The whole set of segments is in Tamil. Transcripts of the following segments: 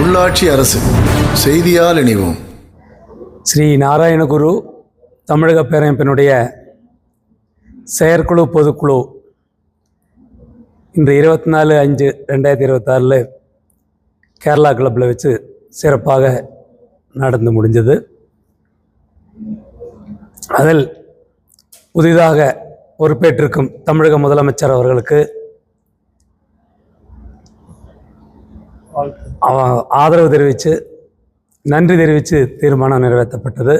உள்ளாட்சி அரசு செய்தியால் இணைவோம். ஸ்ரீ நாராயணகுரு தமிழக பேரமைப்பினுடைய செயற்குழு பொதுக்குழு இன்று 24/5/2026 கேரளா கிளப்பில் வச்சு சிறப்பாக நடந்து முடிஞ்சது. அதில் புதிதாக பொறுப்பேற்றிருக்கும் தமிழக முதலமைச்சர் அவர்களுக்கு ஆதரவு தெரிவித்து நன்றி தெரிவித்து தீர்மானம் நிறைவேற்றப்பட்டது.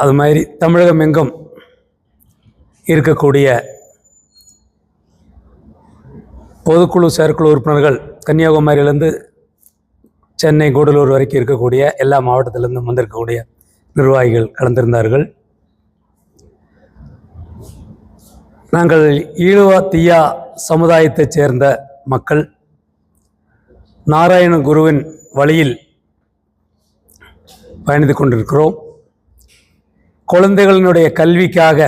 அது மாதிரி தமிழகம் எங்கும் இருக்கக்கூடிய பொதுக்குழு செயற்குழு உறுப்பினர்கள் கன்னியாகுமரியிலேருந்து சென்னை கூடலூர் வரைக்கும் இருக்கக்கூடிய எல்லா மாவட்டத்திலிருந்தும் வந்திருக்கக்கூடிய நிர்வாகிகள் கலந்திருந்தார்கள். நாங்கள் ஈழுவா தீயா சமுதாயத்தைச் சேர்ந்த மக்கள் நாராயண குருவின் வழியில் பயணித்து கொண்டிருக்கிறோம். குழந்தைகளினுடைய கல்விக்காக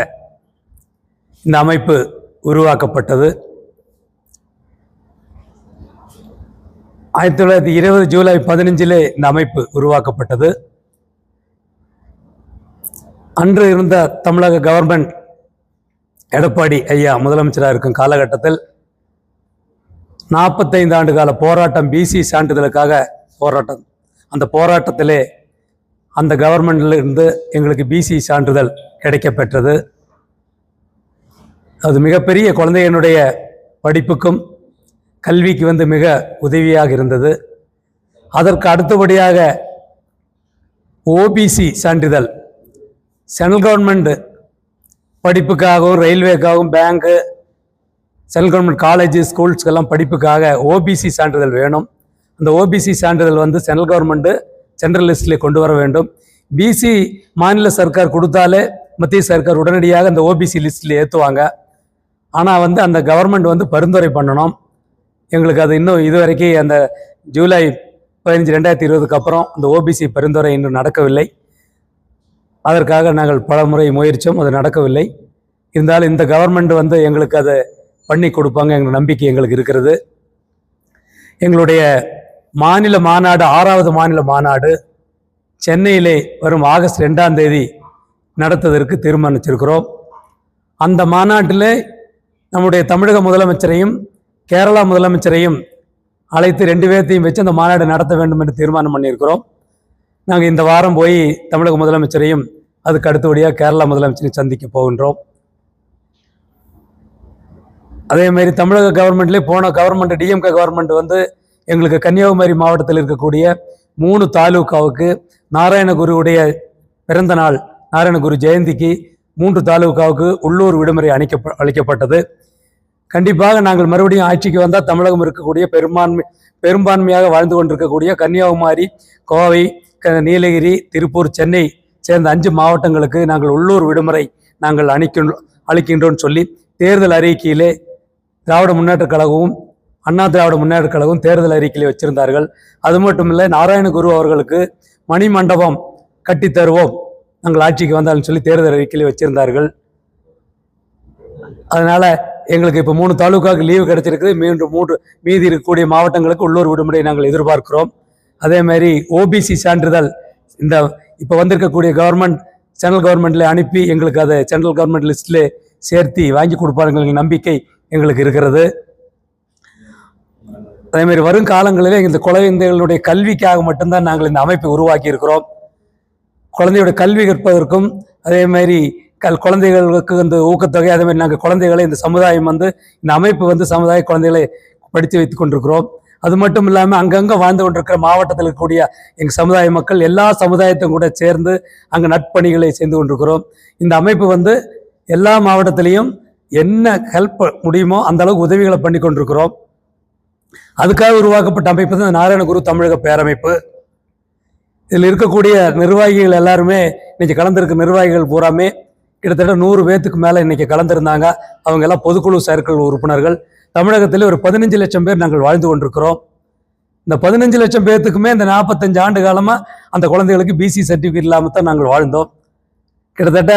இந்த அமைப்பு உருவாக்கப்பட்டது. 1920 ஜூலை 15 இந்த அமைப்பு உருவாக்கப்பட்டது. அன்று இருந்த தமிழக கவர்மெண்ட் எடப்பாடி ஐயா முதலமைச்சராக இருக்கும் காலகட்டத்தில் 45 ஆண்டு கால போராட்டம், பிசி சான்றிதழுக்காக போராட்டம். அந்த போராட்டத்திலே அந்த கவர்மெண்ட்ல இருந்து எங்களுக்கு பிசி சான்றிதழ் கிடைக்கப்பெற்றது. அது மிகப்பெரிய குழந்தைகளுடைய படிப்புக்கும் கல்விக்கு மிக உதவியாக இருந்தது. அதற்கு அடுத்தபடியாக ஓபிசி சான்றிதழ் சென்ட்ரல் கவர்மெண்ட் படிப்புக்காகவும் ரயில்வேக்காகவும் பேங்கு சென்ட்ரல் கவர்மெண்ட் காலேஜ் ஸ்கூல்ஸ்க்கெல்லாம் படிப்புக்காக ஓபிசி சான்றிதழ் வேணும். அந்த ஓபிசி சான்றிதழ் சென்ட்ரல் கவர்மெண்ட்டு சென்ட்ரல் லிஸ்ட்டில் கொண்டு வர வேண்டும். பிசி மாநில சர்க்கார் கொடுத்தாலே மத்திய சர்க்கார் உடனடியாக அந்த ஓபிசி லிஸ்ட்டில் ஏற்றுவாங்க. ஆனால் அந்த கவர்மெண்ட் பரிந்துரை பண்ணணும். எங்களுக்கு அது இன்னும் இதுவரைக்கும் அந்த ஜூலை 15, 2020 அப்புறம் அந்த ஓபிசி பரிந்துரை இன்னும் நடக்கவில்லை. அதற்காக நாங்கள் பல முறை முயற்சியும் அது நடக்கவில்லை. இருந்தாலும் இந்த கவர்மெண்ட் எங்களுக்கு அதை பண்ணி கொடுப்பாங்க எங்கள் நம்பிக்கை எங்களுக்கு இருக்கிறது. எங்களுடைய மாநில மாநாடு 6வது மாநில மாநாடு சென்னையிலே வரும் ஆகஸ்ட் 2ஆம் தேதி நடத்துவதற்கு தீர்மானிச்சிருக்கிறோம். அந்த மாநாட்டில் நம்முடைய தமிழக முதலமைச்சரையும் கேரளா முதலமைச்சரையும் அழைத்து 2 பேர்த்தையும் வச்சு அந்த மாநாடு நடத்த வேண்டும் என்று தீர்மானம் பண்ணியிருக்கிறோம். நாங்கள் இந்த வாரம் போய் தமிழக முதலமைச்சரையும் அதுக்கு அடுத்தபடியாக கேரளா முதலமைச்சரையும் சந்திக்க போகின்றோம். அதேமாதிரி தமிழக கவர்மெண்ட்லேயே போன கவர்மெண்ட் டிஎம்கே கவர்மெண்ட் எங்களுக்கு கன்னியாகுமரி மாவட்டத்தில் இருக்கக்கூடிய 3 தாலுகாவுக்கு நாராயணகுருவுடைய பிறந்த நாள் நாராயணகுரு ஜெயந்திக்கு 3 தாலுகாவுக்கு உள்ளூர் விடுமுறை அளிக்கப்பட்டது. கண்டிப்பாக நாங்கள் மறுபடியும் ஆட்சிக்கு வந்தால் தமிழகம் இருக்கக்கூடிய பெரும்பான்மையாக வாழ்ந்து கொண்டிருக்கக்கூடிய கன்னியாகுமரி, கோவை, நீலகிரி, திருப்பூர், சென்னை சேர்ந்த 5 மாவட்டங்களுக்கு நாங்கள் உள்ளூர் விடுமுறை நாங்கள் அளிக்கின்றோன்னு சொல்லி தேர்தல் அறிக்கையிலே திராவிட முன்னேற்றக் கழகமும் அண்ணா திராவிட முன்னேற்றக் கழகமும் தேர்தல் அறிக்கையிலே வச்சிருந்தார்கள். அது மட்டும் இல்லை, நாராயணகுரு அவர்களுக்கு மணிமண்டபம் கட்டித்தருவோம் நாங்கள் ஆட்சிக்கு வந்தாலும் சொல்லி தேர்தல் அறிக்கையிலே வச்சிருந்தார்கள். அதனால எங்களுக்கு இப்போ 3 தாலுகாவுக்கு லீவு கிடைச்சிருக்குது. மீதி இருக்கக்கூடிய மாவட்டங்களுக்கு உள்ளூர் விடுமுறை நாங்கள் எதிர்பார்க்கிறோம். அதே மாதிரி ஓபிசி சான்றிதழ் இந்த இப்போ வந்திருக்கக்கூடிய கவர்மெண்ட் சென்ட்ரல் கவர்மெண்ட்ல அனுப்பி எங்களுக்கு அதை சென்ட்ரல் கவர்மெண்ட் லிஸ்ட்ல சேர்த்து வாங்கி கொடுப்பாருங்கிற நம்பிக்கை எங்களுக்கு இருக்கிறது. அதே மாதிரி வரும் காலங்களில் இந்த குழந்தைகளுடைய கல்விக்காக மட்டும்தான் நாங்கள் இந்த அமைப்பை உருவாக்கி இருக்கிறோம். குழந்தையோட கல்வி கற்பதற்கும் அதே மாதிரி குழந்தைகளுக்கு ஊக்கத்தொகை, அதே மாதிரி நாங்கள் குழந்தைகளை இந்த சமுதாயம் இந்த அமைப்பு சமுதாய குழந்தைகளை படித்து வைத்து கொண்டிருக்கிறோம். அது மட்டும் இல்லாமல் அங்கங்கே வாழ்ந்து கொண்டிருக்கிற மாவட்டத்தில் இருக்கக்கூடிய எங்கள் சமுதாய மக்கள் எல்லா சமுதாயத்தையும் கூட சேர்ந்து அங்கே நட்பணிகளை செய்து கொண்டிருக்கிறோம். இந்த அமைப்பு எல்லா மாவட்டத்திலையும் என்ன ஹெல்ப் முடியுமோ அந்த அளவுக்கு உதவிகளை பண்ணி கொண்டிருக்கிறோம். அதுக்காக உருவாக்கப்பட்ட அமைப்பு தான் நாராயணகுரு தமிழக பேரமைப்பு. இதில் இருக்கக்கூடிய நிர்வாகிகள் எல்லாருமே இன்னைக்கு கலந்துருக்க நிர்வாகிகள் பூராமே கிட்டத்தட்ட 100 பேர்த்துக்கு மேலே இன்னைக்கு கலந்துருந்தாங்க. அவங்க எல்லாம் பொதுக்குழு செயற்குழு உறுப்பினர்கள். தமிழகத்தில் ஒரு 15 லட்சம் பேர் நாங்கள் வாழ்ந்து கொண்டிருக்கிறோம். இந்த 15 லட்சம் பேர்த்துக்குமே இந்த 45 ஆண்டு காலமாக அந்த குழந்தைகளுக்கு பிசி சர்டிஃபிகேட் இல்லாமல் தான் நாங்கள் வாழ்ந்தோம். கிட்டத்தட்ட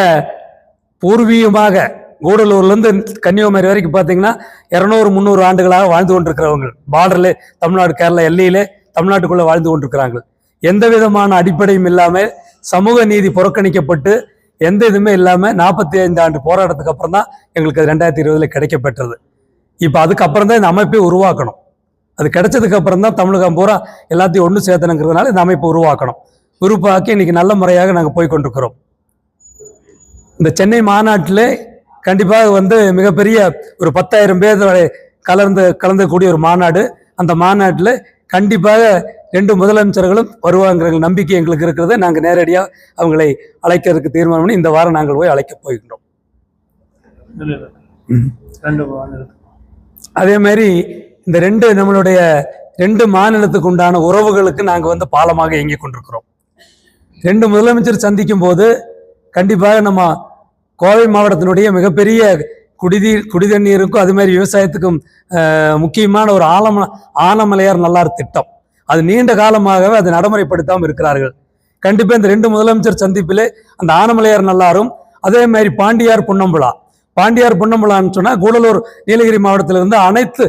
பூர்வீகமாக கூடலூர்லேருந்து கன்னியாகுமரி வரைக்கும் பார்த்தீங்கன்னா 200-300 ஆண்டுகளாக வாழ்ந்து கொண்டிருக்கிறவங்க, பார்டர்ல தமிழ்நாடு கேரளா எல்லையிலே தமிழ்நாட்டுக்குள்ளே வாழ்ந்து கொண்டிருக்கிறாங்க. எந்த விதமான அடிப்படையும் இல்லாமல் சமூக நீதி புறக்கணிக்கப்பட்டு எந்த இதுவுமே இல்லாமல் 45 ஆண்டு போராட்டத்துக்கு அப்புறம் தான் எங்களுக்கு அது 2020 கிடைக்கப்பெற்றது. இப்போ அதுக்கப்புறம் தான் இந்த அமைப்பை உருவாக்கணும். அது கிடைச்சதுக்கு அப்புறம் தான் தமிழகம் பூரா எல்லாத்தையும் ஒன்று சேர்த்தணுங்கிறதுனால இந்த அமைப்பை உருவாக்கணும். உருவாக்கி இன்னைக்கு நல்ல முறையாக நாங்கள் போய் கொண்டிருக்கிறோம். இந்த சென்னை மாநாட்டில் கண்டிப்பாக வந்து மிகப்பெரிய ஒரு 10,000 பேர் கலந்துக்கூடிய ஒரு மாநாடு. அந்த மாநாட்டில் கண்டிப்பாக 2 முதலமைச்சர்களும் வருவாங்கிற நம்பிக்கை எங்களுக்கு இருக்கிறது. நாங்கள் நேரடியாக அவங்களை அழைக்கிறதுக்கு தீர்மானம் பண்ணி இந்த வாரம் நாங்கள் போய் அழைக்க போகின்றோம். அதே மாதிரி இந்த நம்மளுடைய 2 மாநிலத்துக்கு உண்டான உறவுகளுக்கு நாங்கள் வந்து பாலமாக இயங்கி கொண்டிருக்கிறோம். 2 முதலமைச்சர் சந்திக்கும் போது கண்டிப்பாக நம்ம கோவை மாவட்டத்தினுடைய மிகப்பெரிய குடிதண்ணீருக்கும் அது மாதிரி விவசாயத்துக்கும் முக்கியமான ஒரு ஆனமலையார் நல்லார் திட்டம், அது நீண்ட காலமாகவே அதை நடைமுறைப்படுத்தாமல் இருக்கிறார்கள். கண்டிப்பாக இந்த 2 முதலமைச்சர் சந்திப்பிலே அந்த ஆனமலையார் நல்லாரும் அதே மாதிரி பாண்டியார் புன்னம்புலான்னு சொன்னால் கூடலூர் நீலகிரி மாவட்டத்திலிருந்து அனைத்து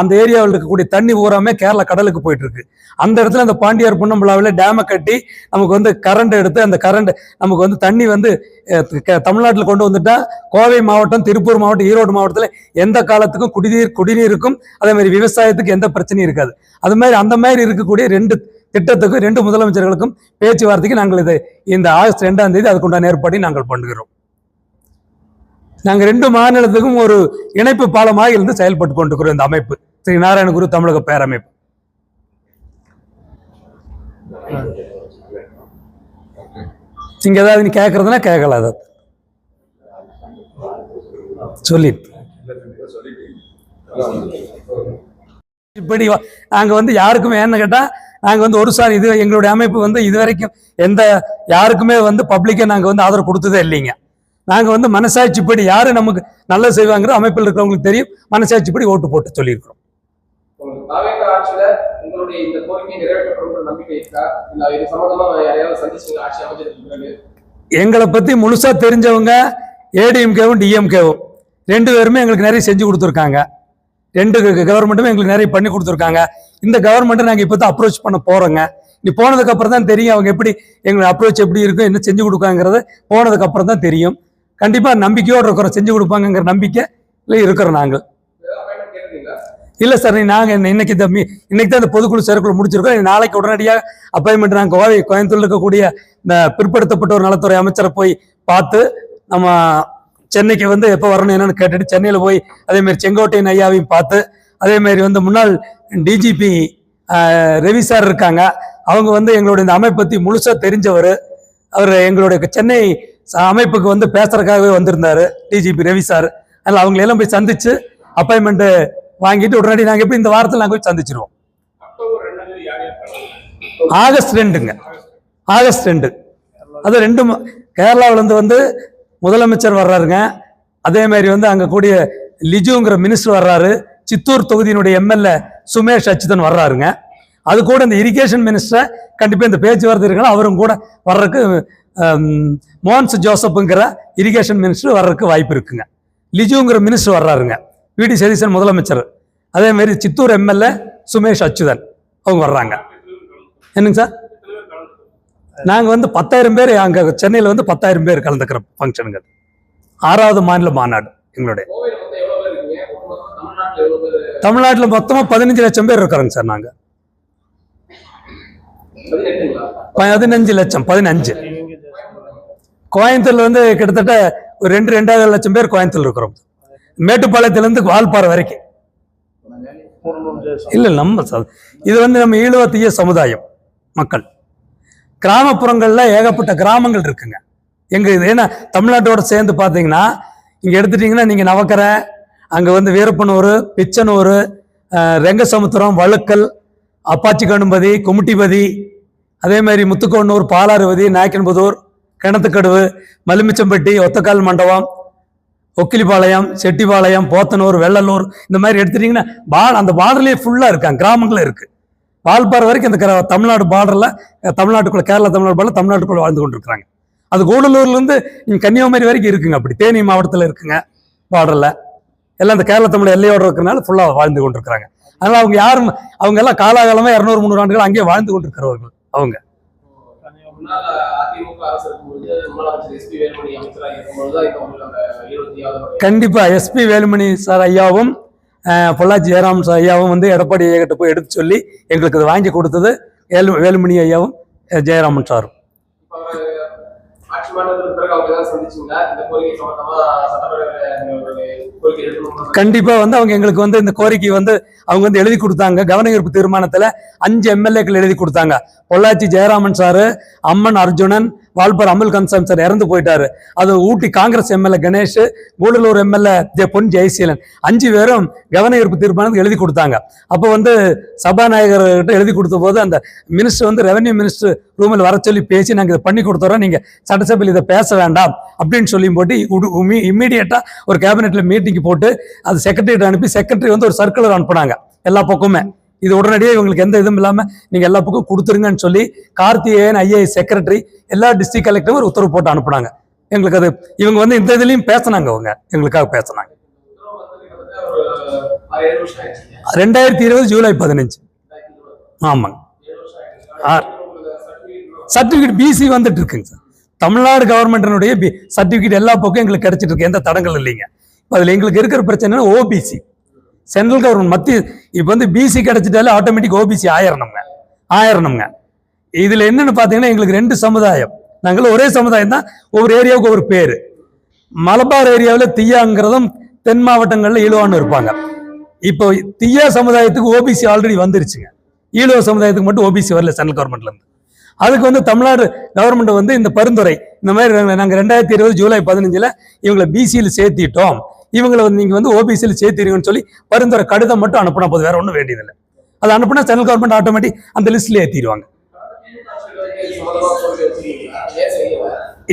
அந்த ஏரியாவில் இருக்கக்கூடிய தண்ணி ஊராமே கேரளா கடலுக்கு போயிட்டு இருக்கு. அந்த இடத்துல அந்த பாண்டியார் புன்னம்புலாவில் டேமை கட்டி நமக்கு வந்து கரண்ட் எடுத்து அந்த கரண்ட் நமக்கு வந்து தண்ணி வந்து தமிழ்நாட்டில் கொண்டு வந்துட்டா கோவை மாவட்டம், திருப்பூர் மாவட்டம், ஈரோடு மாவட்டத்தில் எந்த காலத்துக்கும் குடிநீருக்கும் அதே மாதிரி விவசாயத்துக்கு எந்த பிரச்சனையும் இருக்காது. அது மாதிரி அந்த மாதிரி இருக்கக்கூடிய 2 திட்டத்துக்கும் 2 முதலமைச்சர்களுக்கும் பேச்சுவார்த்தைக்கு நாங்கள் இந்த ஆகஸ்ட் 2ஆம் தேதி அதுக்குண்டான ஏற்பாட்டை நாங்கள் பண்ணுகிறோம். நாங்கள் 2 மாநிலத்துக்கும் ஒரு இணைப்பு பாலமாக இருந்து செயல்பட்டு கொண்டிருக்கிறோம். இந்த அமைப்பு ஸ்ரீ நாராயணகுரு தமிழக பேரமைப்பு. நீங்க ஏதாவது நீ கேட்கறதுனா கேட்கல, அதை சொல்லி இப்படி நாங்க வந்து யாருக்குமே என்ன கேட்டா நாங்க வந்து ஒரு சார் இது எங்களுடைய அமைப்பு வந்து இதுவரைக்கும் எந்த யாருக்குமே வந்து பப்ளிக்கா நாங்க வந்து ஆதரவு கொடுத்ததே இல்லைங்க. நாங்கள் வந்து மனசாட்சிப்படி யாரு நமக்கு நல்லது செய்வாங்கிற அமைப்பில் இருக்கிறவங்களுக்கு தெரியும், மனசாட்சிப்படி ஓட்டு போட்டு சொல்லியிருக்கிறோம். எங்களை பத்தி முழுசா தெரிஞ்சவங்க ஏடிஎம்கேவும் டிஎம்கேவும் 2 பேருமே எங்களுக்கு நிறைய செஞ்சு கொடுத்துருக்காங்க. 2 கவர்மெண்ட்டுமே எங்களுக்கு நிறைய பண்ணி கொடுத்துருக்காங்க. இந்த கவர்மெண்ட்டை நாங்கள் இப்போ தான் அப்ரோச் பண்ண போறோங்க. நீ போனதுக்கு அப்புறம் தான் தெரியும் அவங்க எப்படி எங்களுக்கு அப்ரோச் எப்படி இருக்கும், என்ன செஞ்சு கொடுக்காங்கிறது போனதுக்கு அப்புறம் தான் தெரியும். கண்டிப்பா நம்பிக்கையோடு இருக்கிறோம், செஞ்சு கொடுப்பாங்கிற நம்பிக்கையில இருக்கிறோம். நாங்கள் இல்ல சார், நாங்க இன்னைக்கு தான் இந்த பொதுக்குழு செயற்குழு முடிச்சிருக்கோம். நாளைக்கு உடனடியாக அப்பாயின்மெண்ட் நாங்கள் கோயம்புத்தூர்ல இருக்கக்கூடிய இந்த பிற்படுத்தப்பட்டோர் நலத்துறை அமைச்சரை போய் பார்த்து நம்ம சென்னைக்கு வந்து எப்போ வரணும் என்னன்னு கேட்டுட்டு சென்னையில் போய் அதே மாதிரி செங்கோட்டையன் ஐயாவையும் பார்த்து அதே மாதிரி வந்து முன்னாள் டிஜிபி ரவி சார் இருக்காங்க, அவங்க வந்து எங்களுடைய இந்த அமைப்பை பற்றி முழுசா தெரிஞ்சவர். அவர் எங்களுடைய சென்னை அமைப்புக்கு வந்து பேசுறதுக்காகவே வந்திருந்தாரு டிஜிபி ரவி சார். அதனால அவங்களெல்லாம் போய் சந்திச்சு அப்பாயின்மெண்ட் வாங்கிட்டு உடனடி நாங்கள் எப்படி இந்த வாரத்தில் நாங்கள் போய் சந்திச்சிருவோம். August 2ங்க, August 2. அது 2 கேரளாவிலேருந்து வந்து முதலமைச்சர் வர்றாருங்க. அதே மாதிரி வந்து அங்கே கூடிய லிஜுங்கிற மினிஸ்டர் வர்றாரு. சித்தூர் தொகுதியினுடைய எம்எல்ஏ சுமேஷ் அச்சுதன் வர்றாருங்க. அது கூட இந்த இரிகேஷன் மினிஸ்டரை கண்டிப்பாக இந்த பேச்சுவார்த்தை இருக்கலாம், அவரும் கூட வர்றதுக்கு மோன்ஸ் ஜோசப்புங்கிற இரிகேஷன் மினிஸ்டர் வர்றதுக்கு வாய்ப்பு இருக்குங்க. லிஜுங்கிற மினிஸ்டர் வர்றாருங்க, வி டி சதீசன் முதலமைச்சர். அதே மாதிரி சித்தூர் எம்எல்ஏ சுமேஷ் அச்சுதன் அவங்க வர்றாங்க. என்னங்க சார், நாங்கள் வந்து 10,000 பேர் அங்கே சென்னையில் வந்து 10,000 பேர் கலந்துக்கிற ஃபங்க்ஷனுங்க. 6வது மாநில மாநாடு எங்களுடைய. தமிழ்நாட்டில் மொத்தமாக 15 லட்சம் பேர் இருக்கிறோங்க சார். நாங்கள் 15 லட்சம் 15. கோயம்புத்தூர்ல வந்து கிட்டத்தட்ட ஒரு 2.5 லட்சம் பேர் கோயம்புத்தூர் இருக்கிறோம். மேட்டுப்பாளையத்திலிருந்து வால்பாறை வரைக்கும். இல்ல நம்ம இது வந்து நம்ம ஈழவத்திய சமுதாயம் மக்கள். கிராமப்புறங்கள்ல ஏகப்பட்ட கிராமங்கள் இருக்குங்க எங்க இது. ஏன்னா தமிழ்நாட்டோட சேர்ந்து பார்த்தீங்கன்னா இங்க எடுத்துட்டீங்கன்னா நீங்க நவக்கரை, அங்க வந்து வீரப்பனூர், பிச்சனூர், ரெங்கசமுத்திரம், வழுக்கல், அப்பாச்சி கணும்பதி, குமுட்டிபதி, அதே மாதிரி முத்துக்கோண்ணூர், பாலாறுபதி, நாயக்கன்புதூர், கிணத்துக்கடுவு, மலுமிச்சம்பட்டி, ஒத்தக்கால் மண்டபம், ஒக்கிலிப்பாளையம், செட்டிப்பாளையம், போத்தனூர், வெள்ளலூர், இந்த மாதிரி எடுத்துட்டீங்கன்னா அந்த பார்டர்லேயே ஃபுல்லாக இருக்காங்க, கிராமங்களும் இருக்கு. வால்பாறை வரைக்கும் இந்த தமிழ்நாடு பார்டரில் தமிழ்நாட்டுக்குள்ள கேரளா தமிழ்நாடு பார்டர் தமிழ்நாட்டுக்குள்ள வாழ்ந்து கொண்டு இருக்கிறாங்க. அது கூடலூர்லேருந்து கன்னியாகுமரி வரைக்கும் இருக்குங்க. அப்படி தேனி மாவட்டத்தில் இருக்குங்க. பார்டரில் எல்லாம் இந்த கேரள தமிழ் எல்லையோடு இருக்கிறனால ஃபுல்லாக வாழ்ந்து கொண்டிருக்கிறாங்க. அதனால் அவங்க யாரும் அவங்க எல்லாம் காலாகாலமாக 200-300 ஆண்டுகள் அங்கேயே வாழ்ந்து கொண்டிருக்கிறவர்கள் அவங்க. முன்னாள் அதிமுக அரசு இருக்கும்போது முன்னாள் அமைச்சர் எஸ்பி வேலுமணி அமைச்சராக இருக்கும்போது தான் இப்போ உங்களுக்கு அந்த 26 கண்டிப்பா எஸ்பி வேலுமணி சார் ஐயாவும் பொள்ளாச்சி ஜெயராமன் சார் ஐயாவும் வந்து எடப்பாடி ஐயா போய் எடுத்து சொல்லி எங்களுக்கு இது வாங்கி கொடுத்தது வேலுமணி ஐயாவும் ஜெயராமன் சாரும். இப்போ அவர் ஆட்சி மாற்றத்துக்கு பிறகு அவங்க தான் சந்திச்சுங்களா இந்த கோரிக்கை சம்பந்தமா சட்டப்பேரவையில் கோரிக்கை எடுக்கணும்? கண்டிப்பா வந்து அவங்க எங்களுக்கு வந்து இந்த கோரிக்கை வந்து அவங்க வந்து எழுதி கொடுத்தாங்க. கவனஈர்ப்பு தீர்மானத்துல 5 எம்எல்ஏக்கள் எழுதி கொடுத்தாங்க. பொள்ளாச்சி ஜெயராமன் சாரு, அம்மன் அர்ஜுனன், வால்பார் அமுல் கன்சாம் சார் இறந்து போயிட்டாரு. அது ஊட்டி காங்கிரஸ் எம்எல்ஏ கணேஷ், கூடலூர் எம்எல்ஏ பொன் ஜெயசீலன் 5 பேரும் கவனஈர்ப்பு தீர்மானத்துக்கு எழுதி கொடுத்தாங்க. அப்போ வந்து சபாநாயகர்கிட்ட எழுதி கொடுத்த போது அந்த மினிஸ்டர் வந்து ரெவன்யூ மினிஸ்டர் ரூமில் வர சொல்லி பேசி நாங்கள் இதை பண்ணி கொடுத்துறோம், நீங்க சட்டசபையில் இதை பேச வேண்டாம் அப்படின்னு சொல்லி போட்டு இம்மீடியட்டா ஒரு கேபினெட்ல மீட்டிங் போட்டு அது செக்ரட்டரி அனுப்பி செக்ரட்டரி வந்து ஒரு சர்க்குலர் அனுப்புனாங்க எல்லா பக்கமே. இது உடனடியே இவங்களுக்கு எந்த இதுவும் இல்லாம நீங்க எல்லா பக்கம் கொடுத்துருங்கன்னு சொல்லி கார்த்திகேயன் ஐஏஎஸ் செக்ரட்டரி எல்லா டிஸ்ட்ரிக்ட் கலெக்டரும் ஒரு உத்தரவு போட்டு அனுப்புனாங்க. எங்களுக்கு அது இவங்க வந்து இந்த இதுலயும் பேசினாங்க, அவங்க எங்களுக்காக பேசினாங்க. 2020 ஜூலை 15. ஆமாங்க. சர்டிபிகேட் பிசி வந்துட்டு இருக்குங்க சார். தமிழ்நாடு கவர்மெண்டினுடைய சர்டிபிகேட் எல்லா பக்கம் எங்களுக்கு கிடைச்சிட்டு இருக்கு, எந்த தடங்கள் இல்லைங்க. அதுல எங்களுக்கு இருக்கிற பிரச்சனை ஓபிசி சென்ட்ரல் கவர்மெண்ட் மத்திய இப்போ வந்து பிசி கிடைச்சிட்டாலே ஆட்டோமேட்டிக் ஓபிசி ஆயிரணுங்க. இதுல என்னன்னு பாத்தீங்கன்னா எங்களுக்கு 2 சமுதாயம், நாங்களும் ஒரே சமுதாயம் தான், ஒவ்வொரு ஏரியாவுக்கு ஒரு பேரு. மலபார் ஏரியாவில் தீயாங்கிறதும் தென் மாவட்டங்கள்ல ஈழுவான்னு இருப்பாங்க. இப்போ தீயா சமுதாயத்துக்கு ஓபிசி ஆல்ரெடி வந்துருச்சுங்க, ஈழுவ சமுதாயத்துக்கு மட்டும் ஓபிசி வரல சென்ட்ரல் கவர்மெண்ட்ல இருந்து. அதுக்கு வந்து தமிழ்நாடு கவர்மெண்ட் வந்து இந்த பரிந்துரை இந்த மாதிரி நாங்கள் 2020 ஜூலை 15 இவங்களை பிசியில் சேர்த்திட்டோம், இவங்களை வந்து நீங்க வந்து ஓபிசியில் சேர்த்திருங்கன்னு சொல்லி பரிந்துரை கடிதம் மட்டும் அனுப்பினா போது, வேற ஒன்றும் வேண்டியதில்லை. அது அனுப்புனா சென்ட்ரல் கவர்மெண்ட் ஆட்டோமேட்டிக் அந்த லிஸ்ட்ல ஏற்றிடுவாங்க.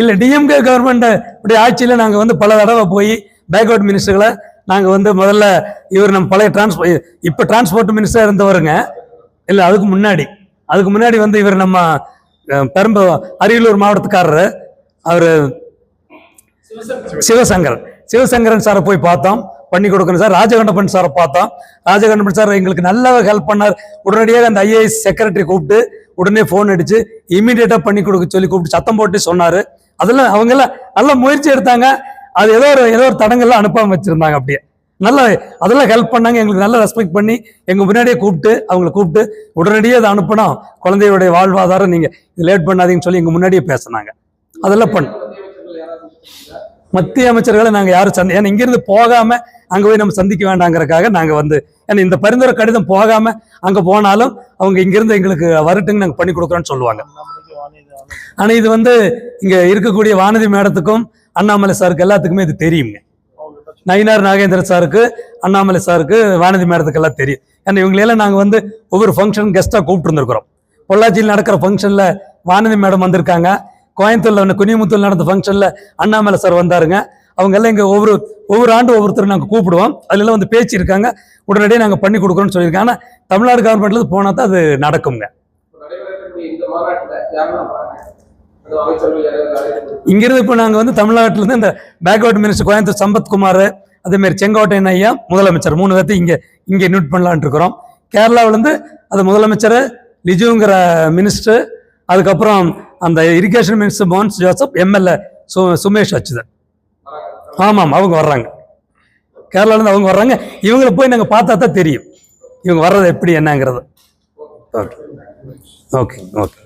இல்ல டிஎம்கே கவர்மெண்ட் உடைய ஆட்சியில நாங்க வந்து பல தடவை போய் பேக்வர்ட் மினிஸ்டர்களை நாங்க வந்து முதல்ல இவர் நம்ம பழைய இப்ப டிரான்ஸ்போர்ட் மினிஸ்டர் இருந்தவருங்க, இல்ல அதுக்கு முன்னாடி வந்து இவர் நம்ம அரியலூர் மாவட்டத்துக்காரரு அவரு சிவசங்கரன் சாரை போய் பார்த்தோம், பண்ணி கொடுக்கணும் சார். ராஜகண்டபன் சாரை பார்த்தோம், ராஜகண்டபன் சார் எங்களுக்கு நல்லா ஹெல்ப் பண்ணார். உடனடியாக அந்த ஐஏஎஸ் செக்ரட்டரி கூப்பிட்டு உடனே போன் அடிச்சு இமீடியட்டா பண்ணி கொடுக்க சொல்லி கூப்பிட்டு சத்தம் போட்டு சொன்னாரு. அதெல்லாம் அவங்க எல்லாம் நல்ல முயற்சி எடுத்தாங்க. அது ஏதோ ஒரு தடங்கள்லாம் அனுப்பாம வச்சிருந்தாங்க. அப்படியே நல்லா அதெல்லாம் ஹெல்ப் பண்ணாங்க, எங்களுக்கு நல்லா ரெஸ்பெக்ட் பண்ணி எங்க முன்னாடியே அவங்களை கூப்பிட்டு உடனடியே அதை அனுப்பணும், குழந்தையுடைய வாழ்வாதாரம் நீங்க இது லேட் பண்ணாதீங்கன்னு சொல்லி எங்க முன்னாடியே பேசினாங்க. அதெல்லாம் மத்திய அமைச்சர்களை நாங்க யாரும் ஏன்னா இங்கிருந்து போகாம அங்க போய் நம்ம சந்திக்க வேண்டாங்கிறதுக்காக நாங்க வந்து, ஏன்னா இந்த பரிந்துரை கடிதம் போகாம அங்க போனாலும் அவங்க இங்கிருந்து எங்களுக்கு வரட்டுங்க நாங்க பண்ணி கொடுக்குறோன்னு சொல்லுவாங்க. ஆனா இது வந்து இங்க இருக்கக்கூடிய வானதி மேடத்துக்கும் அண்ணாமலை சாருக்கு எல்லாத்துக்குமே இது தெரியுங்க. நயினார் நாகேந்திர சாருக்கு, அண்ணாமலை சாருக்கு, வானதி மேடத்துக்கு எல்லாம் தெரியும். ஏன்னா இவங்களெல்லாம் நாங்க வந்து ஒவ்வொரு ஃபங்க்ஷன் கெஸ்டா கூப்பிட்டு இருந்திருக்கிறோம். பொள்ளாச்சியில் நடக்கிற ஃபங்க்ஷன்ல வானதி மேடம் வந்திருக்காங்க, கோயம்புத்தூர்ல குனிமுத்தூர்ல நடந்த ஃபங்க்ஷன்ல அண்ணாமலை சார் வந்தாருங்க. அவங்க எல்லாம் இங்க ஒவ்வொரு ஆண்டு ஒவ்வொருத்தர் நாங்க கூப்பிடுவோம், அதுல எல்லாம் வந்து பேச்சு இருக்காங்க, உடனடியே நாங்க பண்ணி கொடுக்குறோம்னு சொல்லியிருக்காங்க. ஆனா தமிழ்நாடு கவர்மெண்ட்ல இருந்து போனா தான் அது நடக்குங்க. இங்கிருந்து இப்ப நாங்க வந்து தமிழ்நாட்டில இருந்து இந்த பேக்வர்ட் மினிஸ்டர் கோயம்புத்தூர் சம்பத்குமார், அதே மாதிரி செங்கோட்டையன் ஐயா முதலமைச்சர் 3 பேர்த்து இங்க இன்வைட் பண்ணலான் இருக்கிறோம். கேரளாவில இருந்து அது முதலமைச்சர் லிஜுங்கிற மினிஸ்டர், அதுக்கப்புறம் அந்த irrigation minister Mons Joseph, MLA Sumesh Achuthan. ஆமாம் அவங்க வர்றாங்க, கேரளால இருந்து அவங்க வர்றாங்க. இவங்களை போய் நாங்க பார்த்தா தான் தெரியும் இவங்க வர்றது எப்படி என்னங்கிறது. Okay okay okay.